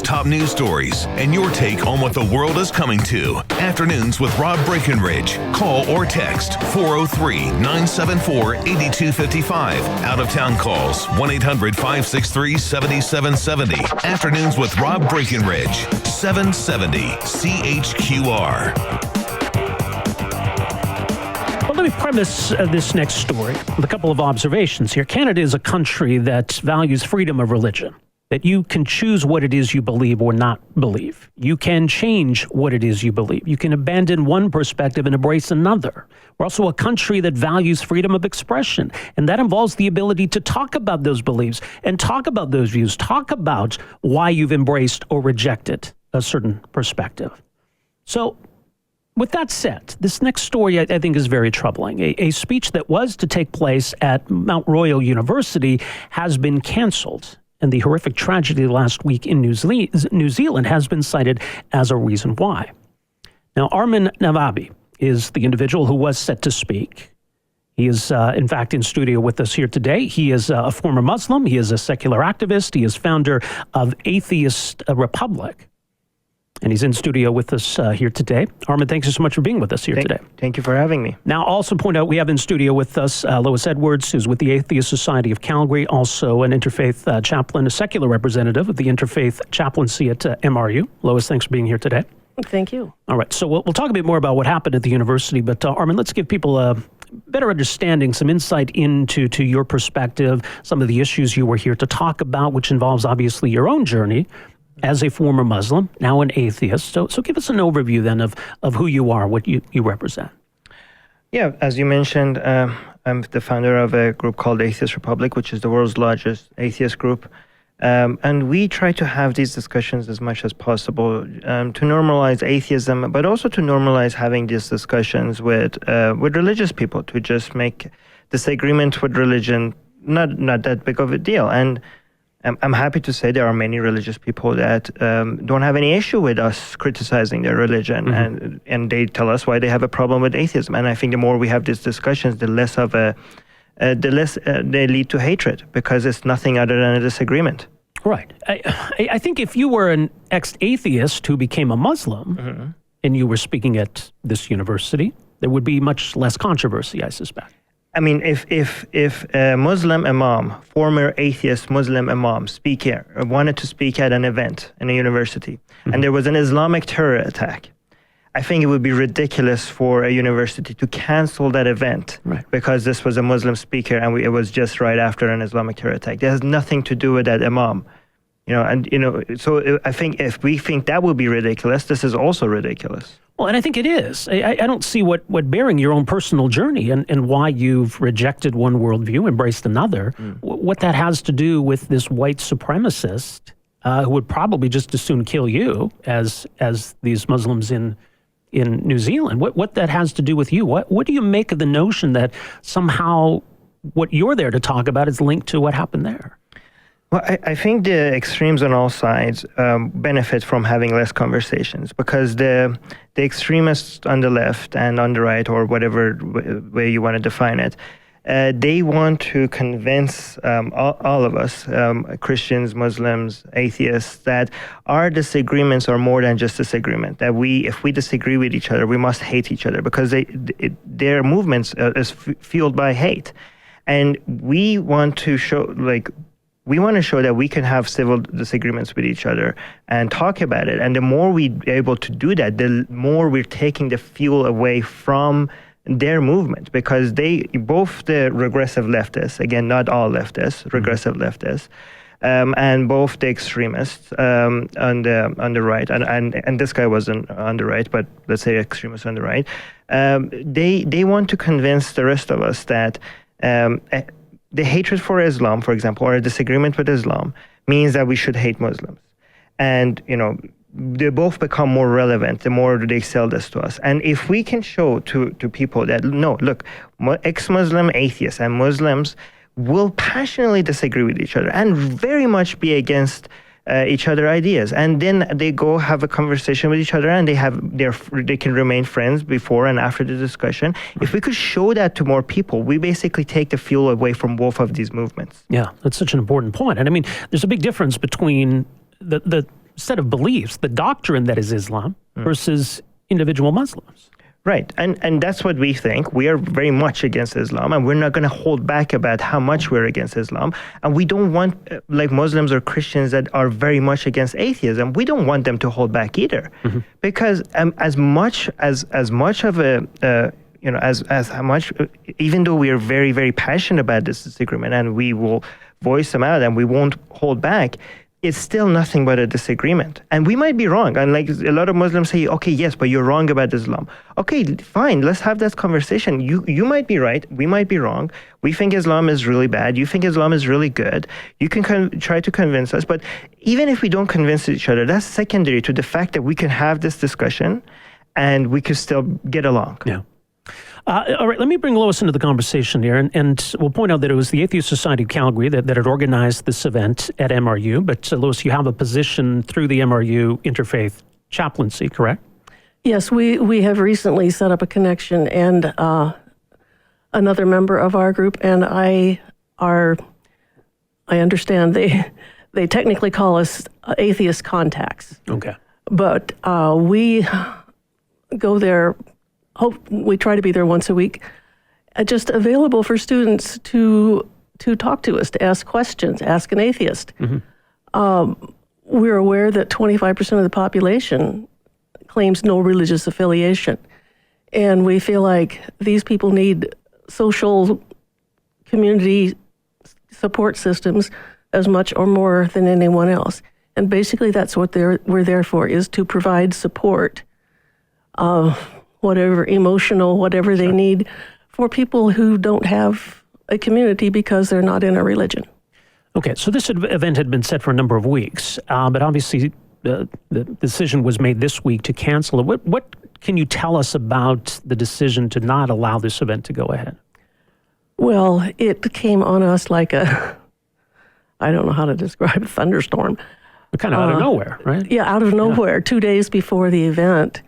top news stories, and your take on what the world is coming to. Afternoons with Rob Breakenridge. Call or text 403-974-8255. Out-of-town calls 1-800-563-7770. Afternoons with Rob Breakenridge. 770 CHQR. Let me premise this next story with a couple of observations here. Canada is a country that values freedom of religion, that you can choose what it is you believe or not believe. You can change what it is you believe. You can abandon one perspective and embrace another. We're also a country that values freedom of expression, and that involves the ability to talk about those beliefs and talk about those views, talk about why you've embraced or rejected a certain perspective. So, with that said, this next story I think is very troubling. A speech that was to take place at Mount Royal University has been canceled, and the horrific tragedy last week in New Zealand has been cited as a reason why. Now, Armin Navabi is the individual who was set to speak. He is, in fact, in studio with us here today. He is a former Muslim. He is a secular activist. He is founder of Atheist Republic. And he's in studio with us here today. Armin, thanks so much for being with us here today. Thank you for having me. Now, also point out, we have in studio with us Lois Edwards, who's with the Atheist Society of Calgary, also an interfaith chaplain, a secular representative of the interfaith chaplaincy at MRU. Lois, thanks for being here today. Thank you. All right, so we'll talk a bit more about what happened at the university, but Armin, let's give people a better understanding, some insight into your perspective, some of the issues you were here to talk about, which involves obviously your own journey as a former Muslim, now an atheist. So give us an overview then of who you are, what you represent. Yeah, as you mentioned, I'm the founder of a group called Atheist Republic, which is the world's largest atheist group. And we try to have these discussions as much as possible to normalize atheism, but also to normalize having these discussions with religious people, to just make disagreement with religion not that big of a deal. And I'm happy to say there are many religious people that don't have any issue with us criticizing their religion, Mm-hmm. and they tell us why they have a problem with atheism. And I think the more we have these discussions, the less they lead to hatred, because it's nothing other than a disagreement. Right. I think if you were an ex-atheist who became a Muslim, Mm-hmm. and you were speaking at this university, there would be much less controversy, I suspect. I mean, if a Muslim imam, former atheist Muslim imam, speaker, wanted to speak at an event in a university, Mm-hmm. and there was an Islamic terror attack, I think it would be ridiculous for a university to cancel that event, right, because this was a Muslim speaker and it was just right after an Islamic terror attack. That has nothing to do with that imam. So I think if we think that would be ridiculous, this is also ridiculous. Well, and I think it is. I don't see what bearing your own personal journey and why you've rejected one worldview, embraced another, what that has to do with this white supremacist who would probably just as soon kill you as these Muslims in New Zealand. What that has to do with you? What do you make of the notion that somehow what you're there to talk about is linked to what happened there? Well, I think the extremes on all sides benefit from having less conversations, because the extremists on the left and on the right, or whatever way you want to define it, they want to convince all of us, Christians, Muslims, atheists, that our disagreements are more than just disagreement, that if we disagree with each other, we must hate each other, because their movements is fueled by hate. And we want to show, that we can have civil disagreements with each other and talk about it. And the more we're able to do that, the more we're taking the fuel away from their movement, because both the regressive leftists, again, not all leftists, regressive leftists, and both the extremists on the right, and this guy wasn't on the right, but let's say extremists on the right, they want to convince the rest of us that the hatred for Islam, for example, or a disagreement with Islam, means that we should hate Muslims. And, they both become more relevant the more they sell this to us. And if we can show to people that, no, look, ex-Muslim atheists and Muslims will passionately disagree with each other and very much be against each other ideas, and then they go have a conversation with each other, and they can remain friends before and after the discussion. If we could show that to more people, we basically take the fuel away from both of these movements. Yeah, that's such an important point. And I mean, there's a big difference between the set of beliefs, the doctrine that is Islam versus individual Muslims. Right. And that's what we think. We are very much against Islam, and we're not going to hold back about how much we're against Islam. And we don't want, like Muslims or Christians that are very much against atheism, we don't want them to hold back either. Because as much of a, even though we are very, very passionate about this disagreement and we will voice them out and we won't hold back, it's still nothing but a disagreement. And we might be wrong. And like a lot of Muslims say, okay, yes, but you're wrong about Islam. Okay, fine, let's have that conversation. You might be right, we might be wrong. We think Islam is really bad. You think Islam is really good. You can try to convince us. But even if we don't convince each other, that's secondary to the fact that we can have this discussion and we could still get along. Yeah. All right, let me bring Lois into the conversation here, and we'll point out that it was the Atheist Society of Calgary that had organized this event at MRU. But Lois, you have a position through the MRU Interfaith Chaplaincy, correct? Yes, we have recently set up a connection, and another member of our group and I understand they technically call us atheist contacts. Okay. But we go there. We try to be there once a week, just available for students to talk to us, to ask questions, ask an atheist. We're aware that 25% of the population claims no religious affiliation. And we feel like these people need social community support systems as much or more than anyone else. And basically that's what we're there for, is to provide support, whatever emotional, whatever they need, for people who don't have a community because they're not in a religion. Okay, so this event had been set for a number of weeks, but obviously the decision was made this week to cancel it. What can you tell us about the decision to not allow this event to go ahead? Well, it came on us like I don't know how to describe a thunderstorm. Kind of out of nowhere, right? Yeah, out of nowhere. Yeah. 2 days before the event,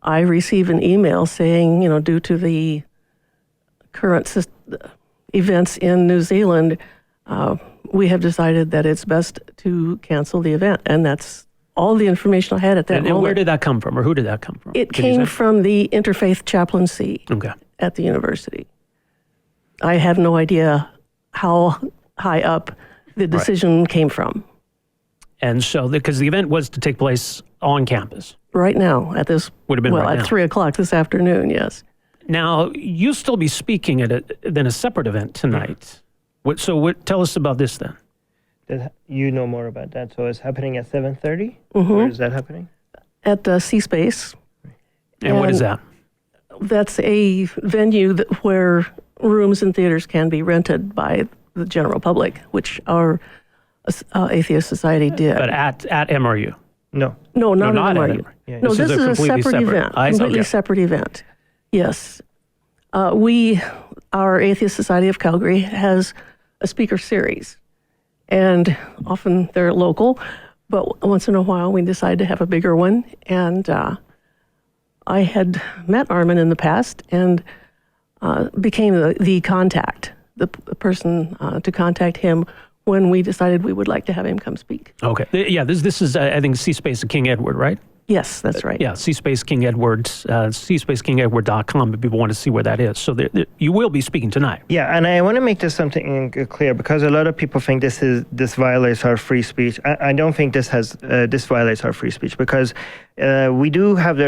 I received an email saying, due to the current events in New Zealand, we have decided that it's best to cancel the event. And that's all the information I had at that moment. And where did that come from, or who did that come from? It came from the Interfaith Chaplaincy at the university. I have no idea how high up the decision came from. And so, because the event was to take place on campus. Right now, at this, would have been right at now. 3 o'clock this afternoon, yes. Now, you'll still be speaking at a separate event tonight. Tell us about this then. You know more about that. So it's happening at 7:30? Where is that happening? At C-Space. And what is that? That's a venue where rooms and theaters can be rented by the general public, which our Atheist Society did. But at MRU? No, not at MRU. No, this is a separate event, completely separate event. Yes. Our Atheist Society of Calgary has a speaker series, and often they're local, but once in a while we decide to have a bigger one. And I had met Armin in the past and became the contact, the person to contact him when we decided we would like to have him come speak. Okay. Yeah, this is, I think, C-Space of King Edward, right? Yes, that's right. Yeah, C-Space King Edward, CSpaceKingEdward.com if people want to see where that is. So you will be speaking tonight. Yeah, and I want to make this something clear, because a lot of people think this violates our free speech. I don't think this violates our free speech, because we do have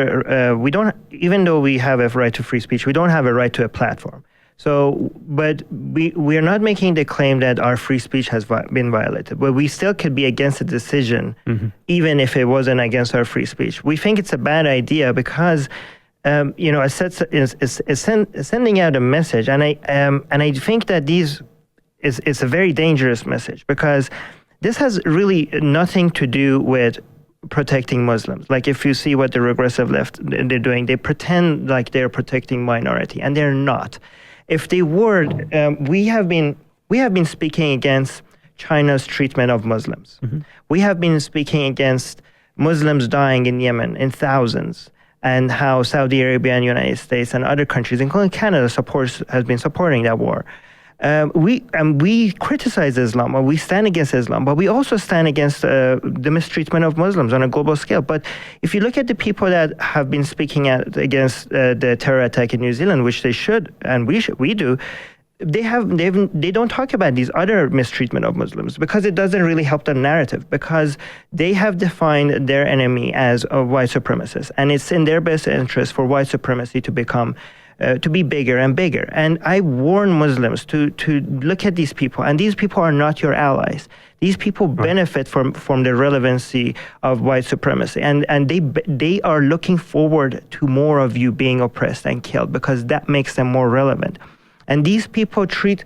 even though we have a right to free speech, we don't have a right to a platform. So, but we are not making the claim that our free speech has been violated, but we still could be against a decision, even if it wasn't against our free speech. We think it's a bad idea because, it's sending out a message, and I think that it's a very dangerous message, because this has really nothing to do with protecting Muslims. Like, if you see what the regressive left they're doing, they pretend like they're protecting minority, and they're not. If they were, we have been speaking against China's treatment of Muslims. We have been speaking against Muslims dying in Yemen in thousands, and how Saudi Arabia and United States and other countries, including Canada, has been supporting that war. We criticize Islam, or we stand against Islam, but we also stand against the mistreatment of Muslims on a global scale. But if you look at the people that have been speaking out against the terror attack in New Zealand, which they should, and we do, they don't talk about these other mistreatment of Muslims because it doesn't really help the narrative, because they have defined their enemy as a white supremacist, and it's in their best interest for white supremacy to become to be bigger and bigger. And I warn Muslims to look at these people, and these people are not your allies. These people benefit from the relevancy of white supremacy, and they are looking forward to more of you being oppressed and killed because that makes them more relevant. And these people treat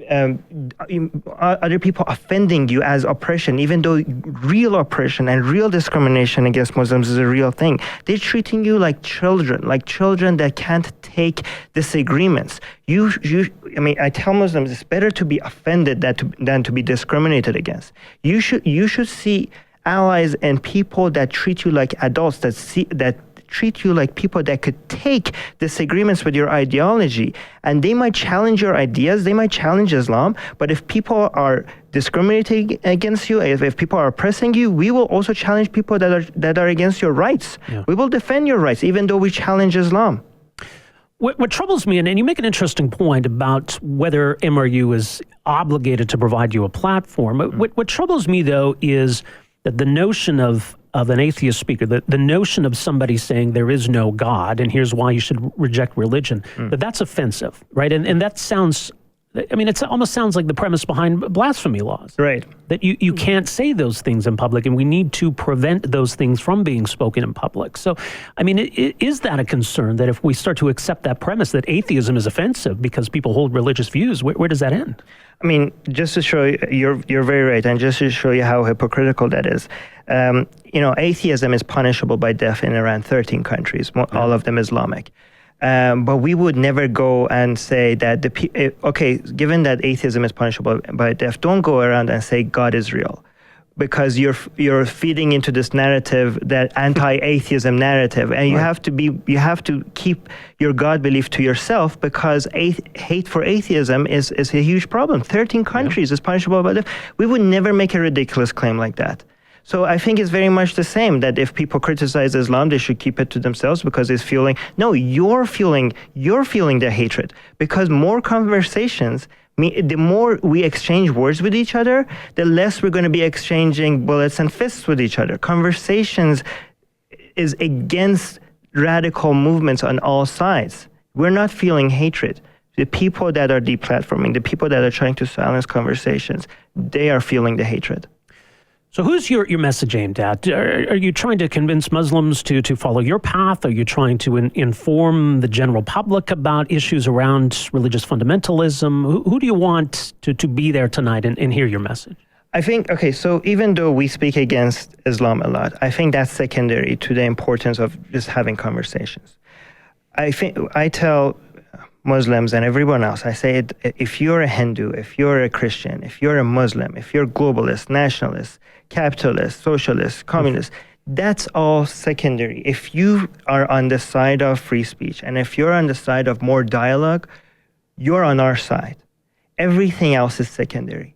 other people offending you as oppression, even though real oppression and real discrimination against Muslims is a real thing. They're treating you like children that can't take disagreements. I tell Muslims it's better to be offended than to be discriminated against. You should see allies and people that treat you like adults, that treat you like people that could take disagreements with your ideology, and they might challenge your ideas, they might challenge Islam, but if people are discriminating against you, if people are oppressing you, we will also challenge people that are against your rights. Yeah. We will defend your rights, even though we challenge Islam. What troubles me, and you make an interesting point about whether MRU is obligated to provide you a platform. What troubles me, though, is that the notion of an atheist speaker, the notion of somebody saying there is no God and here's why you should reject religion, that's offensive, right? And that sounds, it almost sounds like the premise behind blasphemy laws. Right. That you can't say those things in public, and we need to prevent those things from being spoken in public. So, is that a concern, that if we start to accept that premise that atheism is offensive because people hold religious views, where does that end? Just to show you, you're very right, and just to show you how hypocritical that is, atheism is punishable by death in around 13 countries, all of them Islamic. But we would never go and say that given that atheism is punishable by death, don't go around and say God is real, because you're feeding into this narrative, that anti-atheism narrative, and you have to keep your God belief to yourself, because hate for atheism is a huge problem. 13 countries is punishable by death. We would never make a ridiculous claim like that. So I think it's very much the same, that if people criticize Islam, they should keep it to themselves, because it's you're feeling the hatred, because more conversations, the more we exchange words with each other, the less we're going to be exchanging bullets and fists with each other. Conversations is against radical movements on all sides. We're not feeling hatred. The people that are deplatforming, the people that are trying to silence conversations, they are feeling the hatred. So who's your message aimed at? Are you trying to convince Muslims to follow your path? Are you trying to inform the general public about issues around religious fundamentalism? Who do you want to be there tonight and hear your message? I think, so even though we speak against Islam a lot, I think that's secondary to the importance of just having conversations. I tell Muslims and everyone else, I say, if you're a Hindu, if you're a Christian, if you're a Muslim, if you're globalist, nationalist, capitalist, socialist, communist, that's all secondary. If you are on the side of free speech, and if you're on the side of more dialogue, you're on our side. Everything else is secondary.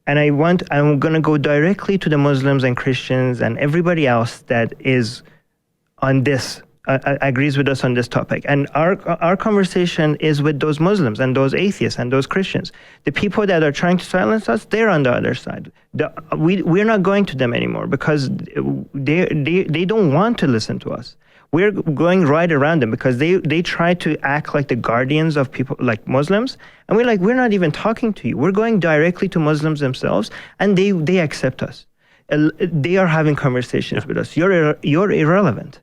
And I'm going to go directly to the Muslims and Christians and everybody else that is on this, agrees with us on this topic. And our conversation is with those Muslims and those atheists and those Christians. The people that are trying to silence us, they're on the other side. We're not going to them anymore, because they don't want to listen to us. We're going right around them, because they try to act like the guardians of people, like Muslims. And we're not even talking to you. We're going directly to Muslims themselves, and they accept us. They are having conversations with us. You're irrelevant.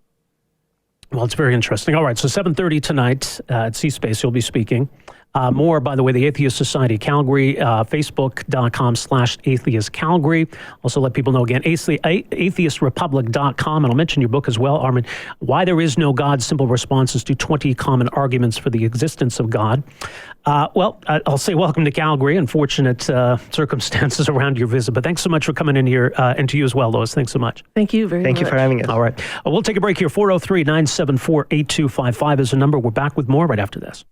Well, it's very interesting. All right, so 7:30 tonight at C-Space, you'll be speaking. More, by the way, the Atheist Society Calgary, facebook.com/Atheist Calgary. Also let people know again, atheistrepublic.com. And I'll mention your book as well, Armin, Why There Is No God, Simple Responses to 20 Common Arguments for the Existence of God. I'll say welcome to Calgary. Unfortunate circumstances around your visit, but thanks so much for coming in here, and to you as well, Lois. Thanks so much. Thank you very much. Thank you for having us. All right. We'll take a break here. 403-974-8255 is the number. We're back with more right after this.